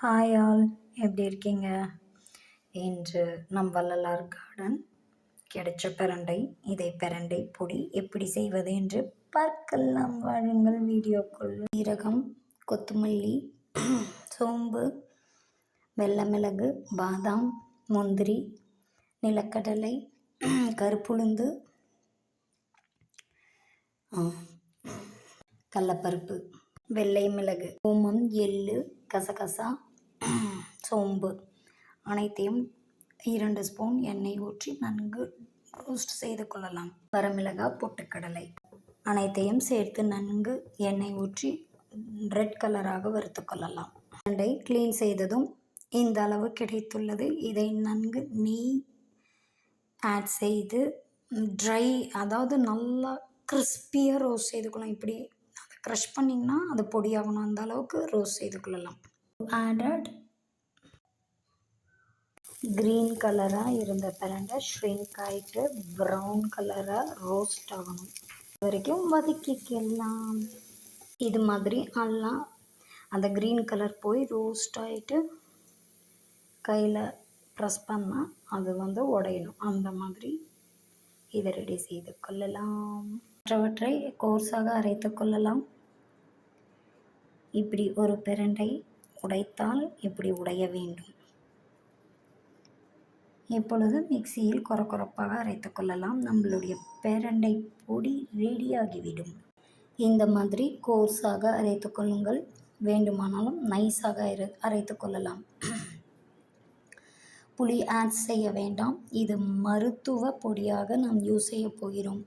Hi all, எப்படி இருக்கீங்க? இன்று நம் வள்ளலார் கார்டன் கிடைச்ச பிரண்டை, இதை பிரண்டை பொடி எப்படி செய்வது என்று பார்க்கலாம். வாழுங்கள் வீடியோக்குள். சீரகம், கொத்தமல்லி, சோம்பு, வெள்ளை மிளகு, பாதாம், முந்திரி, நிலக்கடலை, கருப்புளுந்து, கடலப்பருப்பு, வெள்ளை மிளகு, ஓமம், எள்ளு, கசகசா, சோம்பு அனைத்தையும் 2 ஸ்பூன் எண்ணெய் ஊற்றி நன்கு ரோஸ்ட் செய்து கொள்ளலாம். வரமிளகாய், பொட்டுக்கடலை அனைத்தையும் சேர்த்து நன்கு எண்ணெய் ஊற்றி ரெட் கலராக வறுத்து கொள்ளலாம். பிரண்டை க்ளீன் செய்ததும் இந்த அளவு கிடைத்துள்ளது. இதை நன்கு நெய் ஆட் செய்து ட்ரை, அதாவது நல்லா கிறிஸ்பியாக ரோஸ்ட் செய்து கொள்ளலாம். இப்படி அதை க்ரஷ் பண்ணிங்கன்னா அது பொடியாகணும், அந்த அளவுக்கு ரோஸ்ட் செய்து கொள்ளலாம். ஆடட் க்ரீன் கலராக இருந்த பிரண்டை ஷ்ரிங்க் ஆகிட்டு ப்ரௌன் கலராக ரோஸ்ட் ஆகணும் வரைக்கும் வதக்கிக்கலாம். இது மாதிரி எல்லாம் அந்த க்ரீன் கலர் போய் ரோஸ்ட் ஆகிட்டு கையில் ப்ரெஸ் பண்ணால் அது உடையணும். அந்த மாதிரி இதை ரெடி செய்து கொள்ளலாம். மற்றவற்றை கோர்ஸாக அரைத்து கொள்ளலாம். இப்படி ஒரு பிரண்டை உடைத்தால் இப்படி உடைய வேண்டும். இப்பொழுது மிக்சியில் கொரகொரப்பாக அரைத்து கொள்ளலாம். நம்மளுடைய பிரண்டை பொடி ரெடியாகிவிடும். இந்த மாதிரி கோர்ஸாக அரைத்து கொள்ளுங்கள். வேண்டுமானாலும் நைஸாக அரைத்து கொள்ளலாம். புளி ஆட் செய்ய வேண்டாம். இது மருத்துவ பொடியாக நாம் யூஸ் செய்ய போகிறோம்.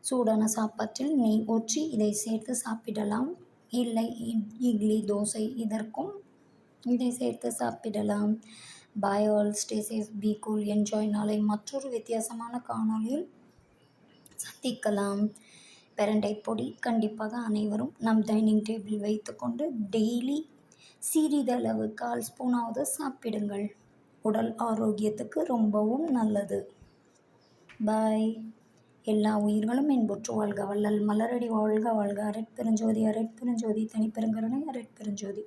சூடான சாப்பாட்டில் நெய் ஊற்றி இதை சேர்த்து சாப்பிடலாம். இல்லை இட்லி, தோசை இதற்கும் இதை சேர்த்து சாப்பிடலாம். Bye all, stay safe, be cool, enjoy. நாளை மற்றொரு வித்தியாசமான காணொளியில் சந்திக்கலாம். பிரண்டை பொடி கண்டிப்பாக அனைவரும் நம் டைனிங் டேபிள் வைத்துக்கொண்டு டெய்லி சிறிதளவு 1/4 ஸ்பூனாவது சாப்பிடுங்கள். உடல் ஆரோக்கியத்துக்கு ரொம்பவும் நல்லது. பாய். எல்லா உயிர்களும் இன்புற்று வாழ்க. வள்ளல் மலரடி வாழ்க வாழ்க. அரட்பெருஞ்சோதி அரட்பெருஞ்சோதி தனிப்பெருங்கருணை அரட்பெருஞ்சோதி.